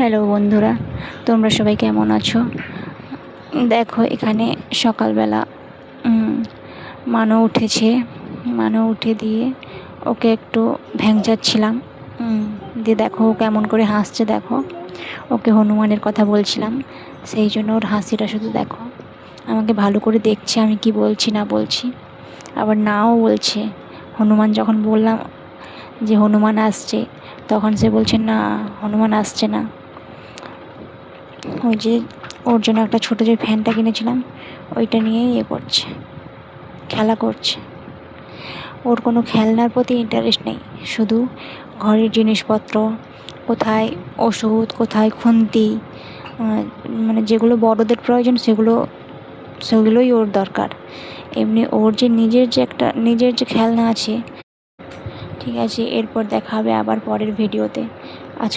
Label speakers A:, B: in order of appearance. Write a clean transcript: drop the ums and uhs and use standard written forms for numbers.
A: Hello বন্ধুরা, তোমরা সবাই কেমন আছো? দেখো এখানে সকালবেলা মানো উঠেছে। মানো উঠে দিয়ে ওকে একটু ভ্যাংচাচ্ছিলাম। দিয়ে দেখো ও কেমন করে হাসছে। দেখো ওকে হনুমানের কথা বলছিলাম, সেই জন্য ওর হাসিটা শুধু দেখো। আমাকে ভালো করে দেখছে আমি কি বলছি না বলছি, আবার নাও বলছে। হনুমান যখন বললাম যে হনুমান আসছে, তখন সে বলছে না, হনুমান আসছে না। ওই যে ওর জন্য একটা ছোটো যে ফ্যানটা কিনেছিলাম, ওইটা নিয়েই করছে, খেলা করছে। ওর কোনো খেলনার প্রতি ইন্টারেস্ট নেই, শুধু ঘরের জিনিসপত্র, কোথায় ওষুধ, কোথায় খুন্তি, মানে যেগুলো বড়দের প্রয়োজন সেগুলোই ওর দরকার। এমনি ওর যে নিজের যে খেলনা আছে। ঠিক আছে, এরপর দেখা হবে আবার পরের ভিডিওতে। আজকে